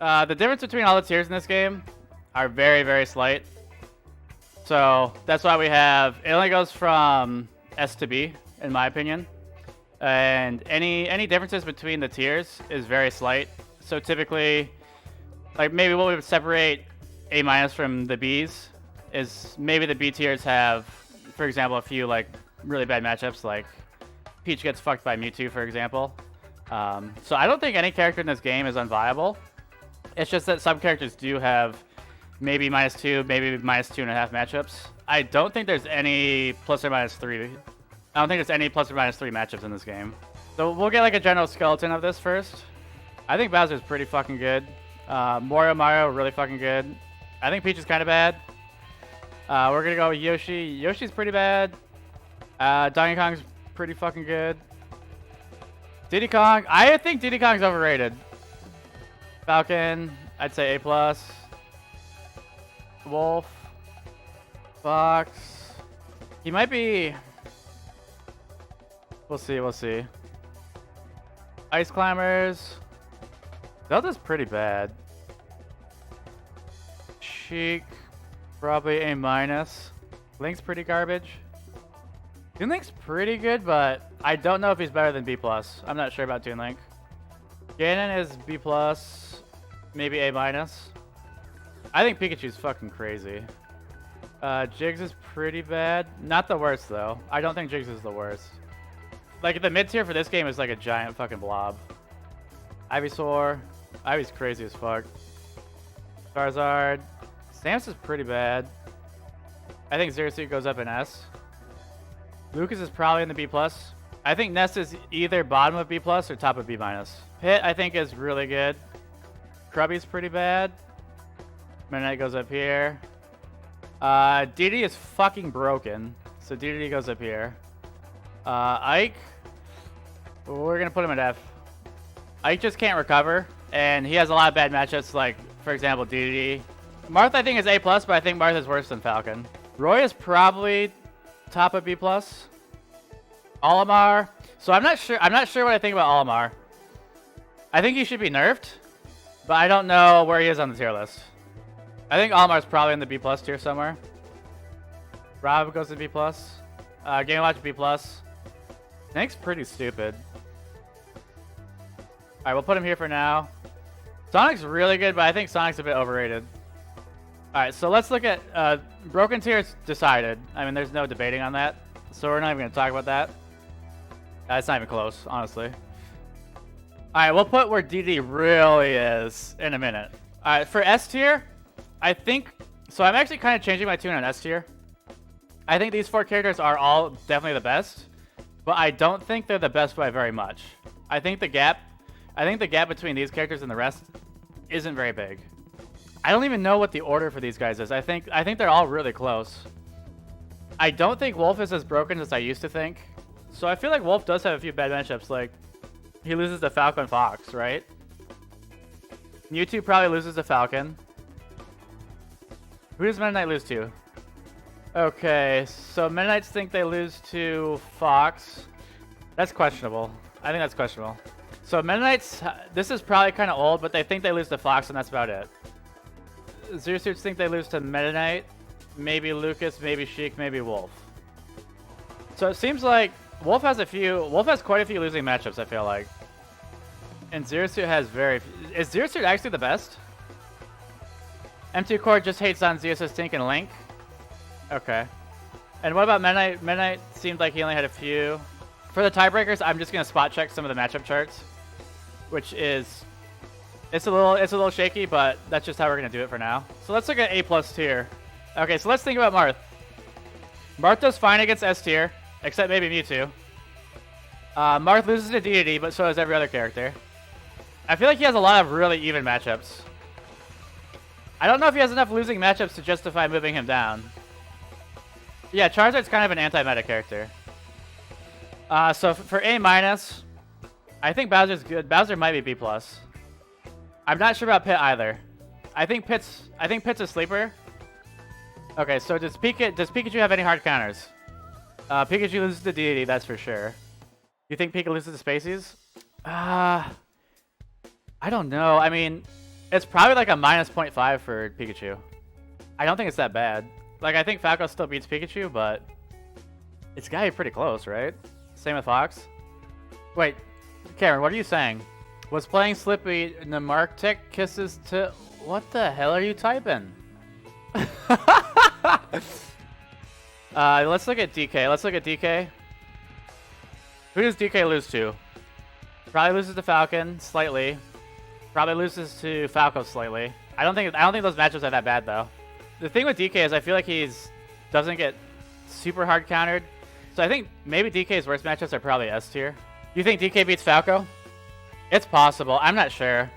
The difference between all the tiers in this game are very, very slight. So that's why we have, it only goes from S to B, in my opinion. And any differences between the tiers is very slight. So typically, like maybe what we would separate A- from the Bs is maybe the B tiers have, for example, a few like really bad matchups, like Peach gets fucked by Mewtwo, for example. So I don't think any character in this game is unviable. It's just that some characters do have maybe -2, maybe -2.5 matchups. I don't think there's any +or -3. I don't think there's any +or -3 matchups in this game. So we'll get like a general skeleton of this first. I think Bowser's pretty fucking good. Mario, really fucking good. I think Peach is kind of bad. We're gonna go with Yoshi. Yoshi's pretty bad. Donkey Kong's pretty fucking good. Diddy Kong, I think Diddy Kong's overrated. Falcon, I'd say A+. Wolf. Fox. He might be... We'll see. Ice Climbers. Zelda's pretty bad. Sheik, probably A-. Link's pretty garbage. Toon Link's pretty good, but I don't know if he's better than B+. I'm not sure about Toon Link. Ganon is B+, maybe A-. I think Pikachu's fucking crazy. Jiggs is pretty bad. Not the worst, though. I don't think Jiggs is the worst. Like, the mid-tier for this game is like a giant fucking blob. Ivysaur. Ivy's crazy as fuck. Charizard. Samus is pretty bad. I think Zero Suit goes up in S. Lucas is probably in the B+. I think Ness is either bottom of B+ or top of B-. Pit, I think, is really good. Krubby's pretty bad. Meta Knight goes up here. DD is fucking broken, so DD goes up here. Ike, we're gonna put him at F. Ike just can't recover, and he has a lot of bad matchups, like, for example, DD. Marth, I think, is A+, but I think Marth is worse than Falcon. Roy is probably top of B+. Olimar. So I'm not sure what I think about Olimar. I think he should be nerfed, but I don't know where he is on the tier list. I think Olimar's probably in the B+ tier somewhere. Rob goes to B+. Game Watch B+. Snake's pretty stupid. Alright, we'll put him here for now. Sonic's really good, but I think Sonic's a bit overrated. Alright, so let's look at broken tiers decided. I mean, there's no debating on that. So we're not even going to talk about that. It's not even close, honestly. Alright, we'll put where DD really is in a minute. Alright, for S tier, I think... So I'm actually kind of changing my tune on S tier. I think these 4 characters are all definitely the best, but I don't think they're the best by very much. I think the gap between these characters and the rest isn't very big. I don't even know what the order for these guys is. I think they're all really close. I don't think Wolf is as broken as I used to think. So I feel like Wolf does have a few bad matchups. Like, he loses to Falcon Fox, right? Mewtwo probably loses to Falcon. Who does Meta Knight lose to? Okay, so Meta Knights think they lose to Fox. That's questionable. I think that's questionable. So Meta Knights, this is probably kind of old, but they think they lose to Fox, and that's about it. Zero Suits think they lose to Meta Knight, maybe Lucas, maybe Sheik, maybe Wolf. So it seems like Wolf has quite a few losing matchups, I feel like. And Zero Suit has very few. Is Zero Suit actually the best? M2 Core just hates on Zeus' Stink and Link. Okay. And what about Meta Knight? Meta Knight seemed like he only had a few. For the tiebreakers, I'm just gonna spot check some of the matchup charts, which is it's a little shaky, but that's just how we're gonna do it for now. So let's look at A+ tier. Okay, so let's think about Marth. Marth does fine against S tier, except maybe Mewtwo. Marth loses to Deity, but so does every other character. I feel like he has a lot of really even matchups. I don't know if he has enough losing matchups to justify moving him down. Yeah, Charizard's kind of an anti-meta character. So for A-, I think Bowser's good. Bowser might be B+. I'm not sure about Pit either. I think Pit's a sleeper. Okay, so does Pikachu have any hard counters? Pikachu loses to Deity, that's for sure. You think Pika loses to Spaceys? I don't know. I mean, It's probably like a minus 0.5 for Pikachu. I don't think it's that bad. Like, I think Falco still beats Pikachu, but it's gotta be pretty close, right? Same with Fox. Wait, Cameron, what are you saying? Was playing Slippy Nemarctic kisses to... What the hell are you typing? Let's look at DK. Let's look at DK. Who does DK lose to? Probably loses to Falcon slightly. Probably loses to Falco slightly. I don't think those matchups are that bad though. The thing with DK is I feel like doesn't get super hard countered. So I think maybe DK's worst matchups are probably S tier. You think DK beats Falco? It's possible. I'm not sure.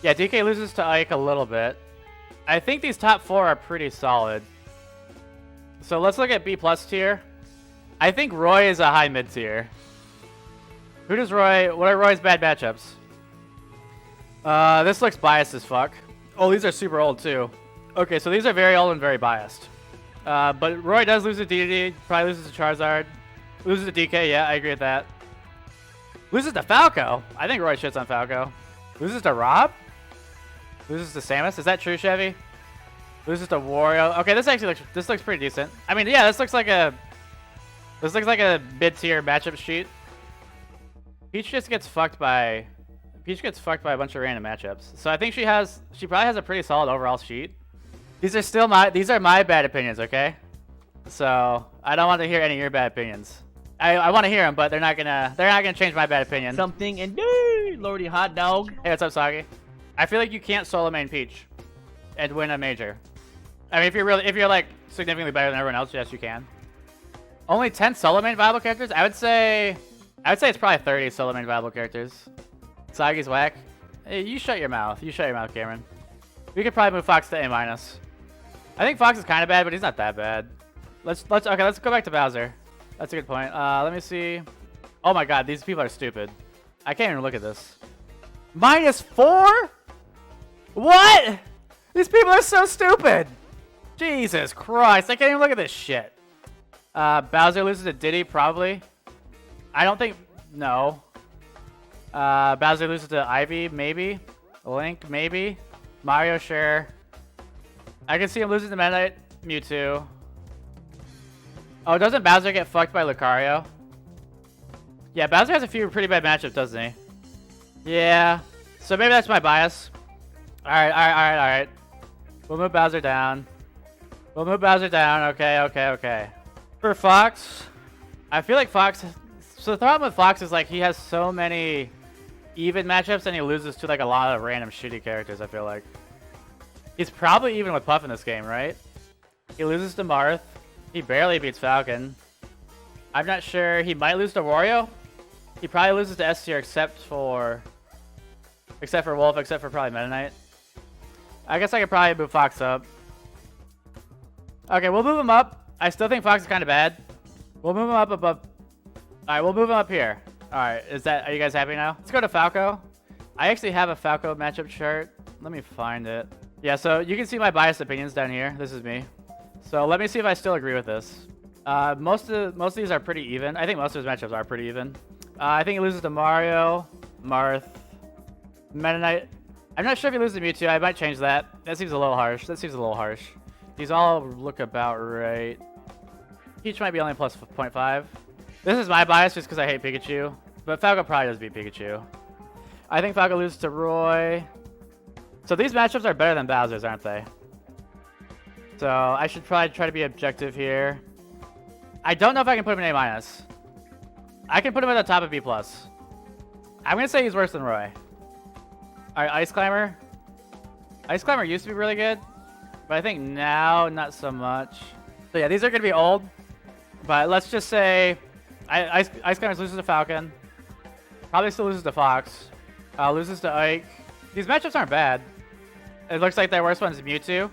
Yeah, DK loses to Ike a little bit. I think these top 4 are pretty solid. So let's look at B+ tier. I think Roy is a high mid tier. Who does Roy... What are Roy's bad matchups? This looks biased as fuck. Oh, these are super old too. Okay, so these are very old and very biased. But Roy does lose to DD. Probably loses to Charizard. Loses to DK, yeah, I agree with that. Loses to Falco. I think Roy shits on Falco. Loses to Rob? Loses to Samus? Is that true, Chevy? Loses to Wario. Okay, this looks pretty decent. I mean, yeah, this looks like a mid-tier matchup sheet. Peach gets fucked by a bunch of random matchups. So I think she probably has a pretty solid overall sheet. These are my bad opinions, okay? So I don't want to hear any of your bad opinions. I want to hear them, but they're not gonna change my bad opinion. Something and LordyHotdog. Hey, what's up, Soggy? I feel like you can't solo main Peach and win a major. I mean, if you're like significantly better than everyone else, yes, you can. Only 10 solo main viable characters? I would say it's probably 30 solo main viable characters. Soggy's whack. Hey, you shut your mouth. You shut your mouth, Cameron. We could probably move Fox to A-. I think Fox is kind of bad, but he's not that bad. Let's go back to Bowser. That's a good point. Let me see. Oh my god, these people are stupid. I can't even look at this. -4? What? These people are so stupid. Jesus Christ, I can't even look at this shit. Bowser loses to Diddy, probably. I don't think... No. Bowser loses to Ivy, maybe. Link, maybe. Mario, sure. I can see him losing to Meta Knight, Mewtwo. Oh, doesn't Bowser get fucked by Lucario? Yeah, Bowser has a few pretty bad matchups, doesn't he? Yeah. So maybe that's my bias. Alright. We'll move Bowser down. Okay. For Fox, I feel like Fox... So the problem with Fox is like he has so many even matchups and he loses to like a lot of random shitty characters, I feel like. He's probably even with Puff in this game, right? He loses to Marth. He barely beats Falcon. I'm not sure. He might lose to Wario. He probably loses to S tier except for Wolf, except for probably Meta Knight. I guess I could probably move Fox up. Okay, we'll move him up. I still think Fox is kind of bad. We'll move him up above. Alright, we'll move him up here. Alright, are you guys happy now? Let's go to Falco. I actually have a Falco matchup chart. Let me find it. Yeah, so you can see my biased opinions down here. This is me. So let me see if I still agree with this. Most of these are pretty even. I think most of his matchups are pretty even. I think he loses to Mario, Marth, Meta Knight. I'm not sure if he loses to Mewtwo. I might change that. That seems a little harsh. These all look about right. Peach might be only plus 0.5. This is my bias just because I hate Pikachu. But Falco probably does beat Pikachu. I think Falco loses to Roy. So these matchups are better than Bowser's, aren't they? So I should probably try to be objective here. I don't know if I can put him in A-. I can put him at the top of B+. I'm going to say he's worse than Roy. Alright, Ice Climber. Ice Climber used to be really good. But I think now, not so much. So yeah, these are going to be old. But let's just say... Ice Climber loses to Falcon. Probably still loses to Fox. Loses to Ike. These matchups aren't bad. It looks like their worst one is Mewtwo.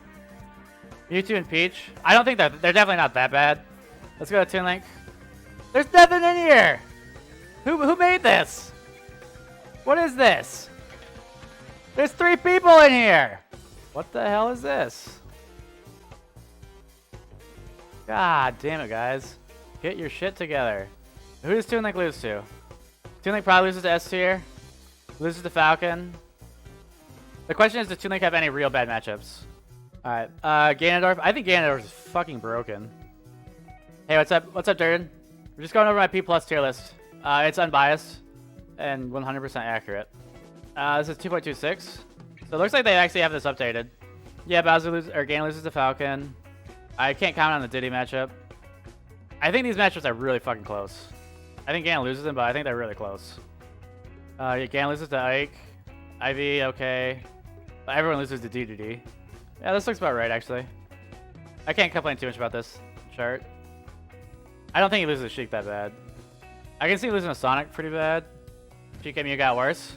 Mewtwo and Peach. I don't think they're definitely not that bad. Let's go to Toon Link. There's nothing in here! Who made this? What is this? There's 3 people in here! What the hell is this? God damn it, guys. Get your shit together. Who does Toon Link lose to? Toon Link probably loses to S tier. Loses to Falcon. The question is, does Toon Link have any real bad matchups? Alright, Ganondorf. I think Ganondorf is fucking broken. Hey, what's up? What's up, Durden? We're just going over my P+ tier list. It's unbiased and 100% accurate. This is 2.26. So it looks like they actually have this updated. Yeah, Bowser loses, or Ganon loses to Falcon. I can't comment on the Diddy matchup. I think these matchups are really fucking close. I think Ganon loses them, but I think they're really close. Yeah, Ganon loses to Ike. Ivy, okay. But everyone loses to DDD. Yeah, this looks about right, actually. I can't complain too much about this chart. I don't think he loses to Sheik that bad. I can see losing to Sonic pretty bad. Pika Mew got worse.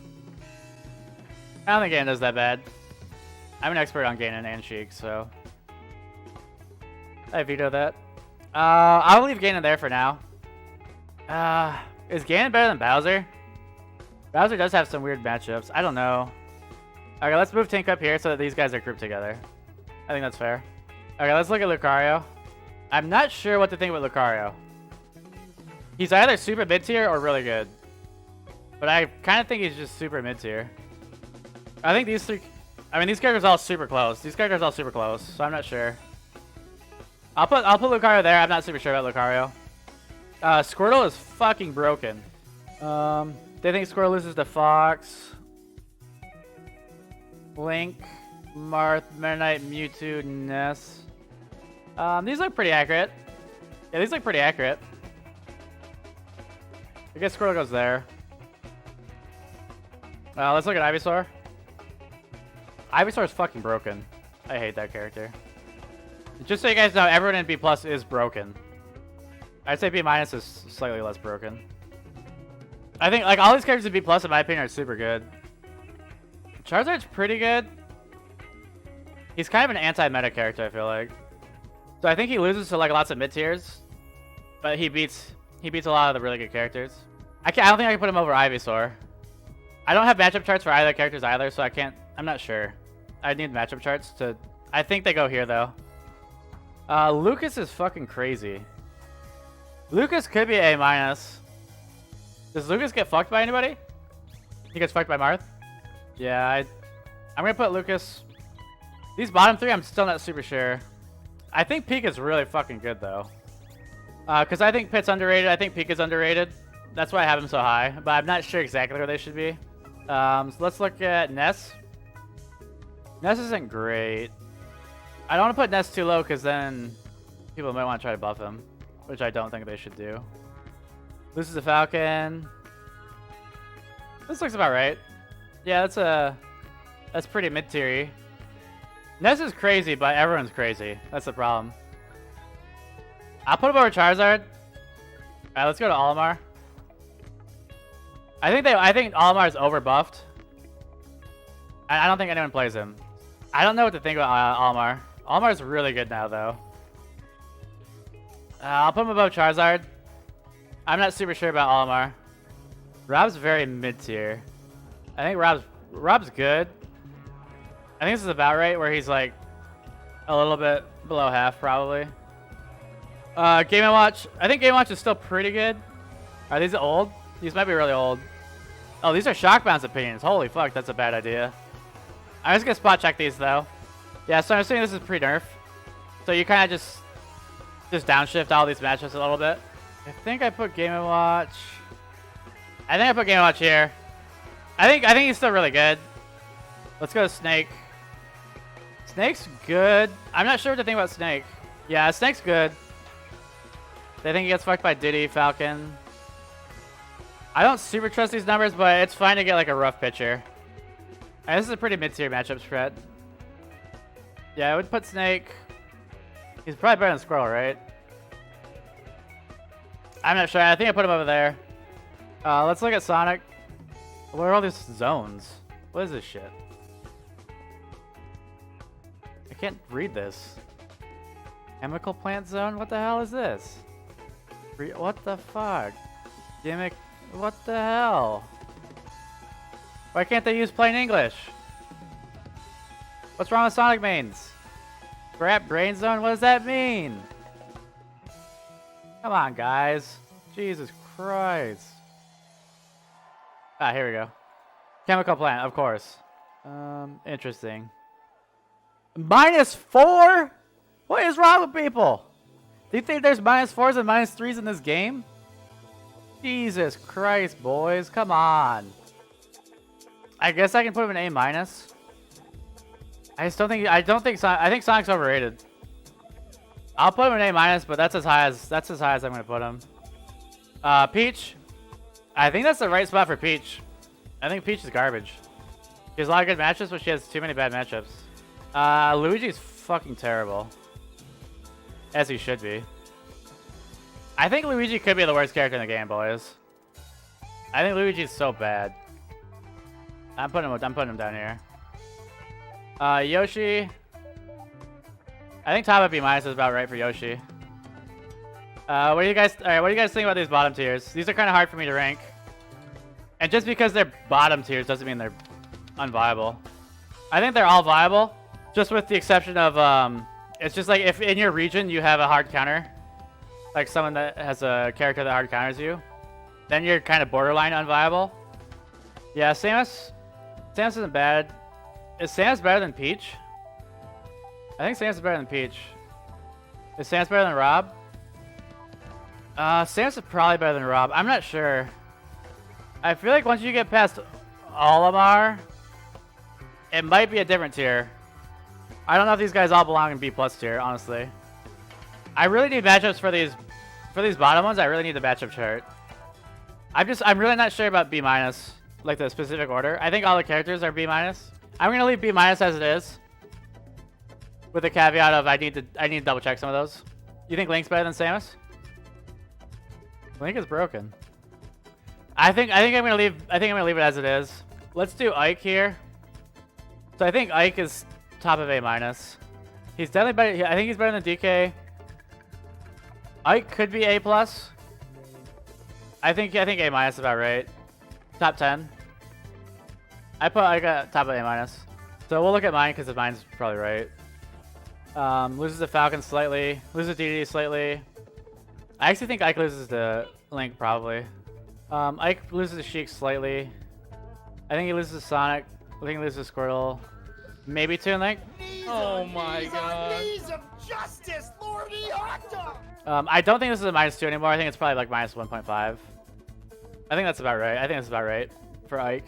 I don't think Ganon does that bad. I'm an expert on Ganon and Sheik, so I veto that. I'll leave Ganon there for now. Is Ganon better than Bowser? Bowser does have some weird matchups. I don't know. Okay, let's move Tink up here so that these guys are grouped together. I think that's fair. Okay, let's look at Lucario. I'm not sure what to think about Lucario. He's either super mid-tier or really good. But I kind of think he's just super mid-tier. I think these three... I mean, these characters are all super close. These characters are all super close, so I'm not sure. I'll put Lucario there. I'm not super sure about Lucario. Squirtle is fucking broken. They think Squirtle loses to Fox. Link, Marth, Meta Knight, Mewtwo, Ness. These look pretty accurate. Yeah, these look pretty accurate. I guess Squirtle goes there. Let's look at Ivysaur. Ivysaur is fucking broken. I hate that character. Just so you guys know, everyone in B+ is broken. I'd say B- is slightly less broken. I think like all these characters in B+ in my opinion are super good. Charizard's pretty good. He's kind of an anti-meta character, I feel like. So I think he loses to like lots of mid-tiers, but he beats a lot of the really good characters. I don't think I can put him over Ivysaur. I don't have matchup charts for either characters either, so I'm not sure. I need matchup charts to... I think they go here, though. Lucas is fucking crazy. Lucas could be A-. Does Lucas get fucked by anybody? He gets fucked by Marth? Yeah, I'm gonna put Lucas... These bottom three, I'm still not super sure. I think Pika's really fucking good, though. Because I think Pit's underrated. I think Pika's underrated. That's why I have him so high. But I'm not sure exactly where they should be. So let's look at Ness. Ness isn't great. I don't want to put Ness too low because then people might want to try to buff him, which I don't think they should do. Loses the Falcon. This looks about right. Yeah, that's pretty mid-tier-y. Ness is crazy, but everyone's crazy. That's the problem. I'll put him over Charizard. Alright, let's go to Olimar. I think Olimar is overbuffed. I don't think anyone plays him. I don't know what to think about Olimar. Olimar is really good now, though. I'll put him above Charizard. I'm not super sure about Olimar. Rob's very mid-tier. I think Rob's good. I think this is about right, where he's like a little bit below half, probably. Game & Watch. I think Game & Watch is still pretty good. Are these old? These might be really old. Oh, these are Shock Bounce opinions. Holy fuck, that's a bad idea. I'm just gonna spot check these though. Yeah, so I'm assuming this is pre-nerf. So you kind of just downshift all these matchups a little bit. I think I put Game & Watch. I think I put Game & Watch here. I think he's still really good. Let's go to Snake. Snake's good. I'm not sure what to think about Snake. Yeah, Snake's good. They think he gets fucked by Diddy, Falcon. I don't super trust these numbers, but it's fine to get like a rough pitcher. And this is a pretty mid-tier matchup spread. Yeah, I would put Snake. He's probably better than Squirrel, right? I'm not sure. I think I put him over there. Let's look at Sonic. What are all these zones? What is this shit? I can't read this. Chemical plant zone? What the hell is this? What the fuck? Gimmick? What the hell? Why can't they use plain English? What's wrong with Sonic mains? Scrap brain zone? What does that mean? Come on, guys. Jesus Christ. Ah, here we go. Chemical plant, of course. Interesting. -4? What is wrong with people? Do you think there's -4s and -3s in this game? Jesus Christ, boys, come on. I guess I can put him in A-. I just don't think. I think Sonic's overrated. I'll put him in A-, but that's as high as I'm gonna put him. Peach. I think that's the right spot for Peach. I think Peach is garbage. She has a lot of good matchups, but she has too many bad matchups. Luigi's fucking terrible. As he should be. I think Luigi could be the worst character in the game, boys. I think Luigi's so bad. I'm putting him down here. Yoshi. I think top of B- is about right for Yoshi. What do you guys think about these bottom tiers? These are kind of hard for me to rank. And just because they're bottom tiers doesn't mean they're unviable. I think they're all viable, just with the exception of it's just like if in your region you have a hard counter, like someone that has a character that hard counters you, then you're kind of borderline unviable. Yeah, Samus isn't bad. Is Samus better than Peach? I think Samus is better than Peach. Is Samus better than Rob? Samus is probably better than Rob. I'm not sure. I feel like once you get past Olimar, it might be a different tier. I don't know if these guys all belong in B+ tier, honestly. I really need matchups for these bottom ones. I really need the matchup chart. I'm really not sure about B-, like the specific order. I think all the characters are B-. I'm gonna leave B- as it is, with the caveat of I need to double check some of those. You think Link's better than Samus? Link is broken. I think I'm gonna leave it as it is. Let's do Ike here. So I think Ike is top of A-. He's definitely better. I think he's better than DK. Ike could be A+. I think A- is about right. Top 10. I put Ike at top of A-. So we'll look at mine because mine's probably right. Loses to Falcon slightly. Loses to DD slightly. I actually think Ike loses to Link probably. Ike loses to Sheik slightly. I think he loses to Sonic. I think he loses to Squirtle. Maybe to Link. Oh my god. Knees of justice, LordyHotdog. I don't think this is a -2 anymore. I think it's probably like -1.5. I think that's about right. I think that's about right for Ike.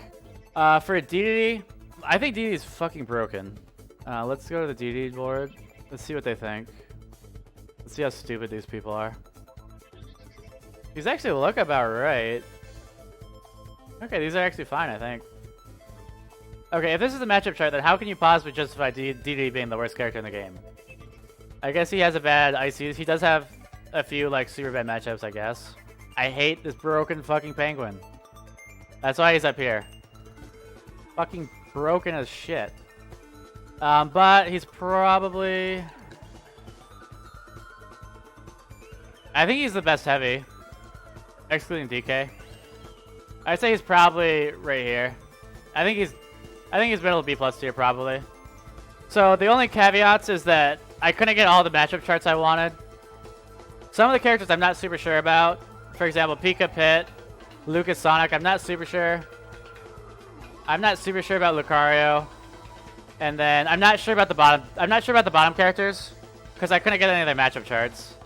For DDD, I think DDD is fucking broken. Let's go to the DDD board. Let's see what they think. Let's see how stupid these people are. These actually look about right. Okay, these are actually fine, I think. Okay, if this is the matchup chart, then how can you possibly justify DDD being the worst character in the game? I guess he has a bad ICs. He does have a few like super bad matchups, I guess. I hate this broken fucking penguin. That's why he's up here. Fucking broken as shit. But he's probably... I think he's the best heavy. Excluding DK. I'd say he's probably right here. I think he's middle B+ tier probably. So the only caveats is that I couldn't get all the matchup charts I wanted. Some of the characters I'm not super sure about. For example, Pika, Pit, Lucas, Sonic. I'm not super sure. I'm not super sure about Lucario. And then I'm not sure about the bottom. I'm not sure about the bottom characters because I couldn't get any of their matchup charts.